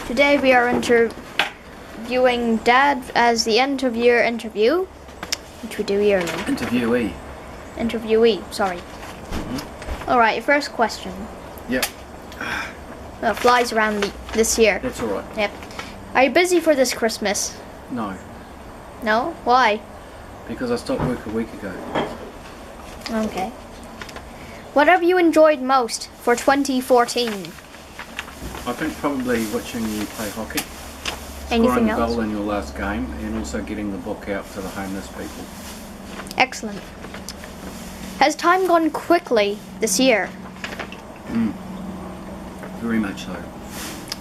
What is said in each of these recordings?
Today we are interviewing Dad as the end of year interview, which we do yearly. Interviewee, sorry. Alright, first question. Yep. Flies around this year. That's alright. Yep. Are you busy for this Christmas? No. No? Why? Because I stopped work a week ago. Okay. What have you enjoyed most for 2014? I think probably watching you play hockey. Anything Scoring a else? goal in your last game, and also getting the book out to the homeless people. Excellent. Has time gone quickly this year? Very much so.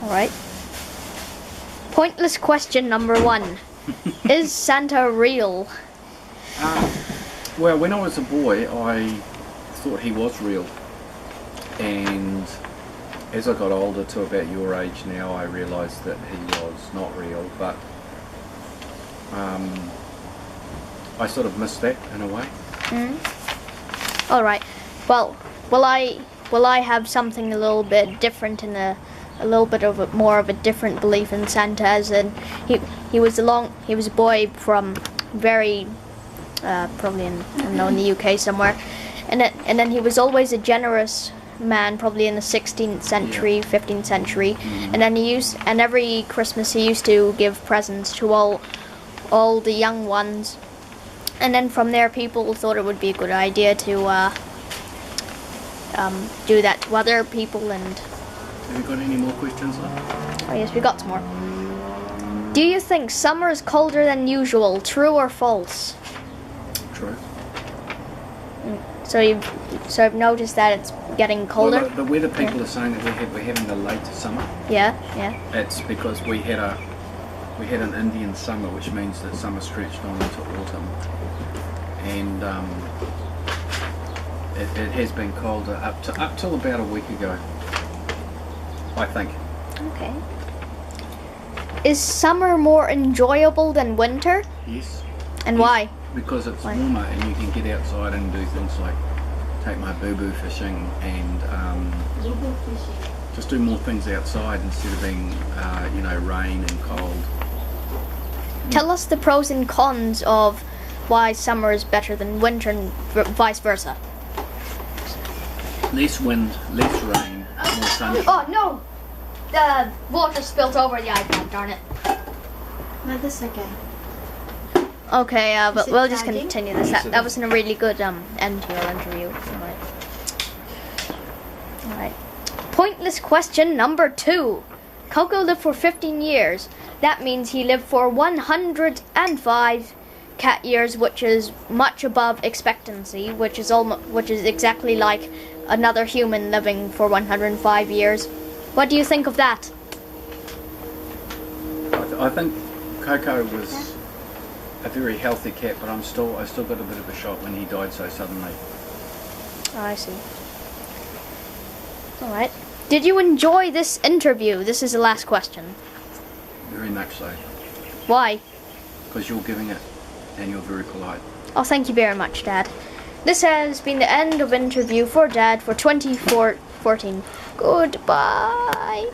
Alright. Pointless question number 1. Is Santa real? Well, when I was a boy, I thought he was real. And as I got older, to about your age now, I realised that he was not real. But I sort of missed that in a way. Alright. Well, will I have something a little bit different in a little bit of more of a different belief in Santa, as in he was a boy from very probably in the UK somewhere, and then he was always a generous man, probably in the 16th century, 15th century, and then every Christmas he used to give presents to all the young ones, and then from there people thought it would be a good idea to do that to other people. And Have you got any more questions left? oh yes, we got some more. Do you think summer is colder than usual? True or false? True. So I've noticed that it's getting colder. Well, the weather people are saying that we're having a late summer. Yeah. It's because we had an Indian summer, which means that summer stretched on into autumn, and it has been colder up till about a week ago, I think. Okay. Is summer more enjoyable than winter? Yes. And why? Because it's Why? warmer and you can get outside and do things like take my boo-boo fishing and just do more things outside instead of being, rain and cold. Tell us the pros and cons of why summer is better than winter and vice versa. Less wind, less rain, more sun. Oh no! The water spilled over the iPad, darn it. No, that's okay. Okay, but Is it we'll just charging? continue this. That was a really good end to your interview. Alright. Pointless question number 2. Coco lived for 15 years. That means he lived for 105 cat years, which is much above expectancy, which is exactly like another human living for 105 years. What do you think of that? I think Coco was a very healthy cat, but I still got a bit of a shock when he died so suddenly. Oh, I see. Alright. Did you enjoy this interview? This is the last question. Very much so. Why? Because you're giving it and you're very polite. Oh, thank you very much, Dad. This has been the end of interview for Dad for 2014. Goodbye.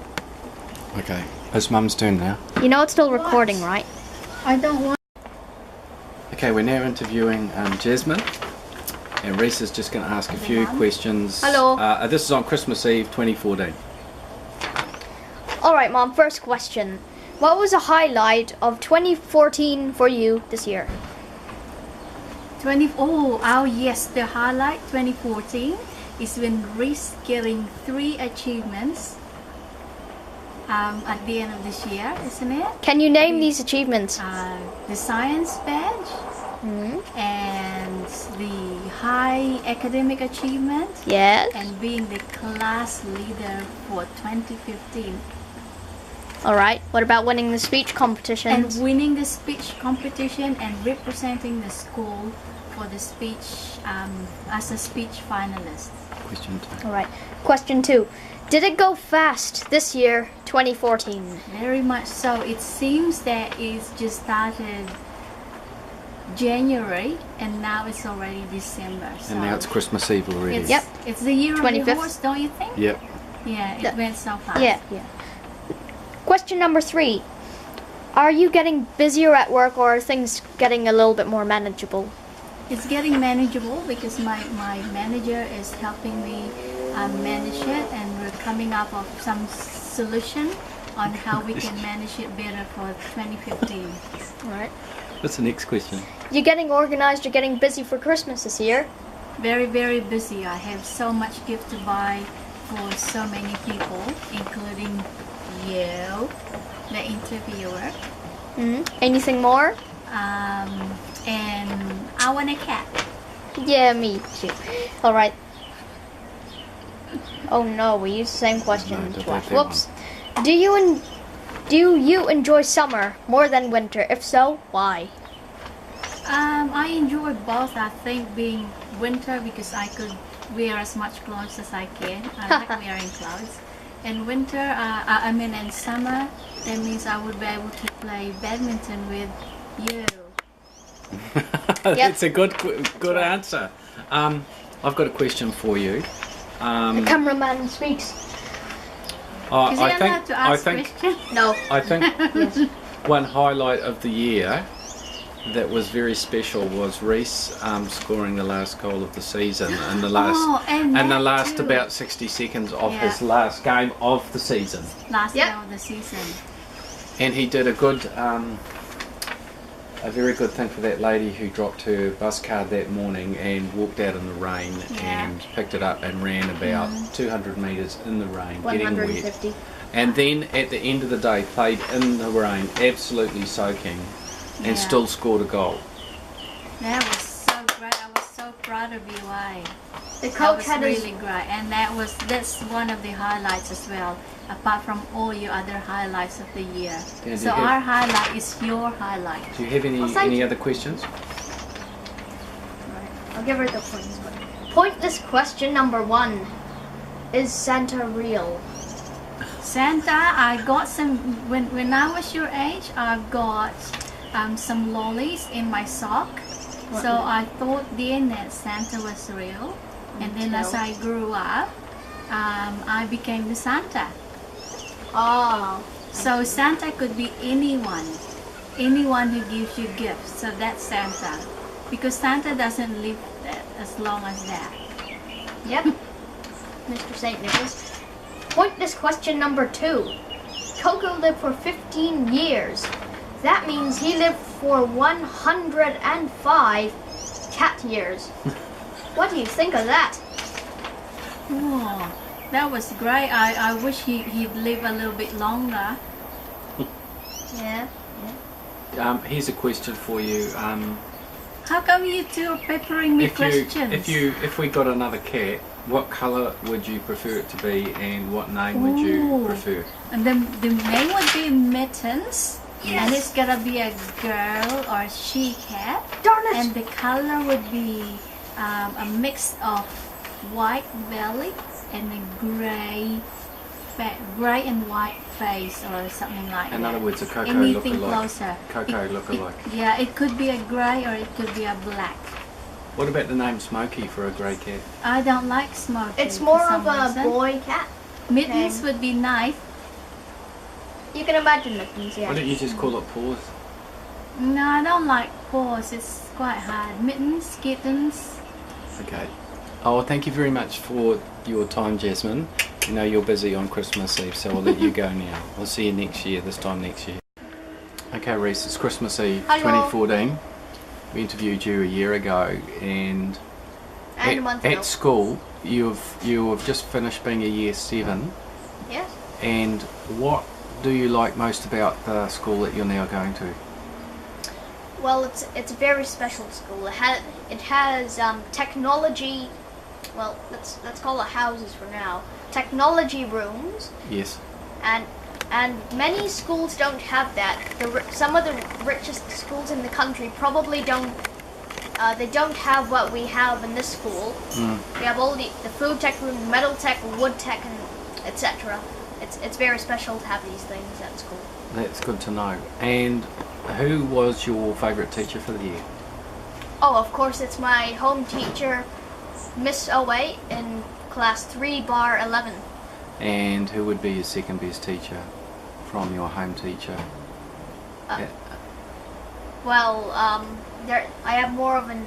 Okay, it's Mum's turn now. You know it's still recording, right? I don't want. Okay, we're now interviewing Jasmine, and Reese is just going to ask a few questions. Hello. This is on Christmas Eve 2014. Alright, Mom, first question. What was a highlight of 2014 for you this year? Yes, the highlight 2014 is when Reese getting 3 achievements at the end of this year, isn't it? Can you name these achievements? The science badge and the high academic achievement Yes. and being the class leader for 2015. Alright, what about winning the speech competitions? And winning the speech competition and representing the school for the speech as a speech finalist. Question 2. Alright, question 2. Did it go fast this year, 2014? Very much so. It seems that it's just started January and now it's already December. So And now it's Christmas Eve already. it's, Yep. it's the year of the 25th. horse, don't you think? Yep. Yeah, it went so fast. Yeah. question number 3. Are you getting busier at work, or are things getting a little bit more manageable? It's getting manageable because my manager is helping me manage it, and we're coming up with some solution on how we can manage it better for 2015. Alright. What's the next question? You getting organized, you're getting busy for Christmas this year? Very, very busy. I have so much gift to buy for so many people, including you, the interviewer, Anything more? and I want a cat. Yeah, me too. Alright. Oh no, we used the same question No, twice. that one. Whoops. Do you enjoy summer more than winter? If so, why? I enjoy both. I think being winter because I could wear as much clothes as I can. I like wearing clothes. And winter, in summer, that means I would be able to play badminton with you. That's a good answer. I've got a question for you. The cameraman speaks. Is he allowed to ask questions? No. I think Yes. one highlight of the year that was very special was Reese scoring the last goal of the season in the last and the that last too. about 60 seconds of Yeah. his last game of the season, Last Yep. day of the season. and he did a very good thing for that lady who dropped her bus card that morning and walked out in the rain Yeah. and picked it up and ran about 200 metres in the rain, getting wet. 150. And then at the end of the day played in the rain, absolutely soaking, and Yeah. still scored a goal. That was so great. I was so proud of you. The That coach was had really great, and that's one of the highlights as well. Apart from all your other highlights of the year, Yeah, do so you have- our highlight is your highlight. Do you have any Well, thank you. other questions? I'll give her the points. Pointless question number 1. Is Santa real? Santa, I got some when I was your age. I got some lollies in my sock, so I thought then that Santa was real, and then as I grew up, I became the Santa. Oh. So Santa could be anyone who gives you gifts. So that's Santa, because Santa doesn't live as long as that. Yep. Mr. St. Nicholas. Pointless question number 2. Coco lived for 15 years. That means he lived for 105 cat years. What do you think of that? Oh, that was great. I wish he'd live a little bit longer. Yeah. Here's a question for you. How come you two are peppering me questions? If we got another cat, what colour would you prefer it to be, and what name would you Ooh. prefer? And the name would be Mittens. Yes. And it's gonna be a girl or a she cat. Darn it! And the color would be a mix of white belly and a gray and white face or something like In that. other words, a Coco Anything lookalike. closer. Coco lookalike. Yeah, it could be a grey or it could be a black. What about the name Smokey for a grey cat? I don't like Smokey. It's for more some of a reason. boy cat. Mittens name. would be nice. You can imagine Mittens, Why don't yeah. you just call it Paws? No, I don't like paws. It's quite hard. Mittens, kittens. Okay. Oh, thank you very much for your time, Jasmine. You know you're busy on Christmas Eve, so I'll let you go now. We'll see you next year, this time next year. Okay, Reese, it's Christmas Eve Hello. 2014. We interviewed you a year ago, and And a month ago. at school you have just finished being a year 7. Yes. And what do you like most about the school that you're now going to? Well, it's a very special school. It has technology. Well, let's call it houses for now. Technology rooms, Yes. and many schools don't have that. Some of the richest schools in the country probably don't. They don't have what we have in this school. We have all the food tech room, metal tech, wood tech, and etc. It's very special to have these things at school. That's good to know. And who was your favourite teacher for the year? Oh, of course, it's my home teacher, Miss 08 in class 3/11. And who would be your second best teacher? from your home teacher? Uh, Well, I have more of an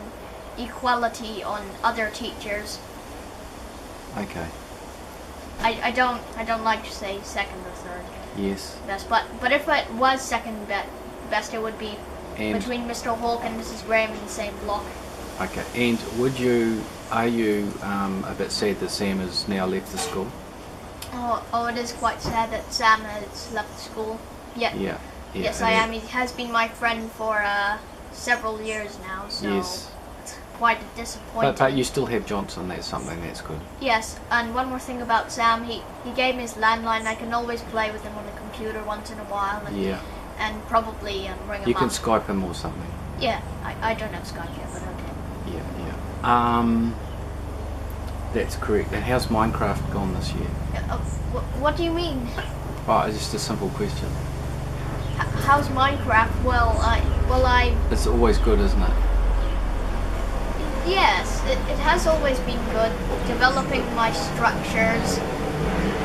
equality on other teachers. Okay. I don't like to say second or third Yes. best, but if it was second best, it would be And between Mr. Hawke and Mrs. Graham in the same block. okay. And are you a bit sad that Sam has now left the school? Oh, it is quite sad that Sam has left school. Yeah. Yeah. Yeah. Yes, I am. He has been my friend for several years now, so Yes. it's quite a disappointment. But you still have Johnson. That's something that's good. Yes, and one more thing about Sam, he gave me his landline. I can always play with him on the computer once in a while, and, Yeah. and probably ring him You can up. Skype him or something. Yeah, I don't have Skype yet, but okay. Yeah. Yeah. That's correct. And how's Minecraft gone this year? What do you mean? Oh, it's just a simple question. How's Minecraft? Well, I It's always good, isn't it? yes, it has always been good. Developing my structures,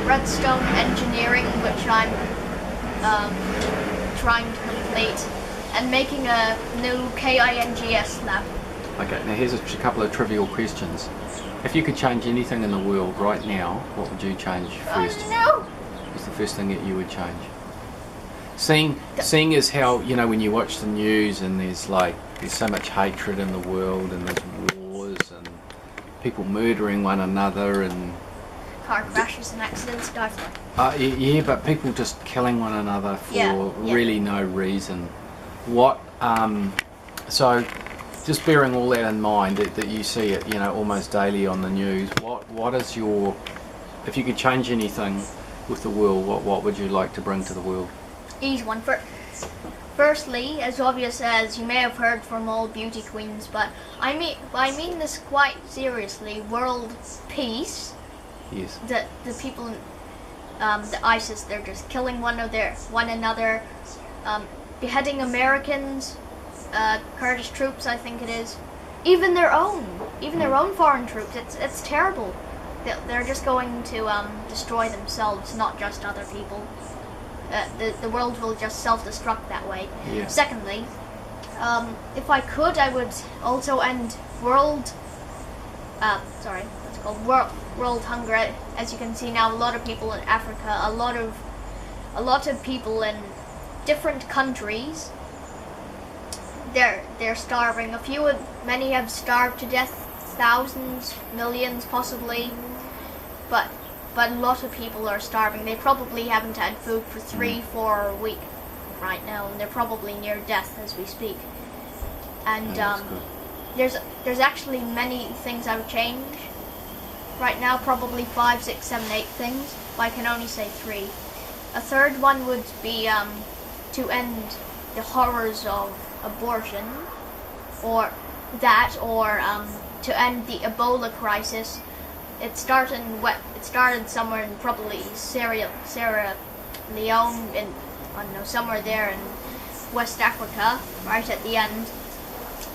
redstone engineering, which I'm trying to complete, and making a new KINGS lab. Okay, now here's a couple of trivial questions. If you could change anything in the world right now, what would you change first? Oh no! What's the first thing that you would change? Seeing as how, you know, when you watch the news and there's so much hatred in the world and there's wars and people murdering one another and Car crashes and accidents, die for it. yeah, but people just killing one another for Yeah. really no reason. What so just bearing all that in mind, that you see it, you know, almost daily on the news, what is your, if you could change anything with the world, what would you like to bring to the world? Easy one. Firstly, as obvious as you may have heard from all beauty queens, but I mean this quite seriously. World peace. Yes. The people, the ISIS, they're just killing one another, beheading Americans, Kurdish troops, I think it is, even their own foreign troops. It's terrible. They're just going to destroy themselves, not just other people. The world will just self-destruct that way. Yeah. Secondly, if I could, I would also end world hunger. As you can see now, a lot of people in Africa, a lot of people in different countries, they're starving. Many have starved to death, thousands, millions possibly, but a lot of people are starving. They probably haven't had food for 3-4 weeks right now, and they're probably near death as we speak. And Yeah, that's good. there's actually many things I would change. Right now, probably 5, 6, 7, 8 things, but I can only say 3. A third one would be to end the horrors of abortion, or to end the Ebola crisis. It started somewhere in probably Sierra Leone, I don't know, somewhere there in West Africa, right at the end.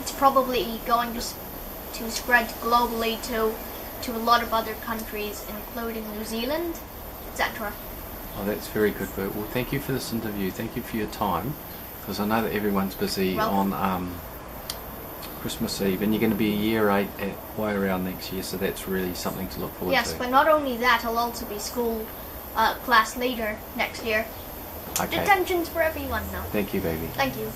It's probably going to spread globally to a lot of other countries, including New Zealand, etc. Oh, that's very good, Bert. Well, thank you for this interview. Thank you for your time, because I know that everyone's busy on Christmas Eve, and you're going to be a year 8 at way around next year, so that's really something to look forward to. Yes, but not only that, I'll also be school class leader next year. Okay. Detentions for everyone now. Thank you, baby. Thank you.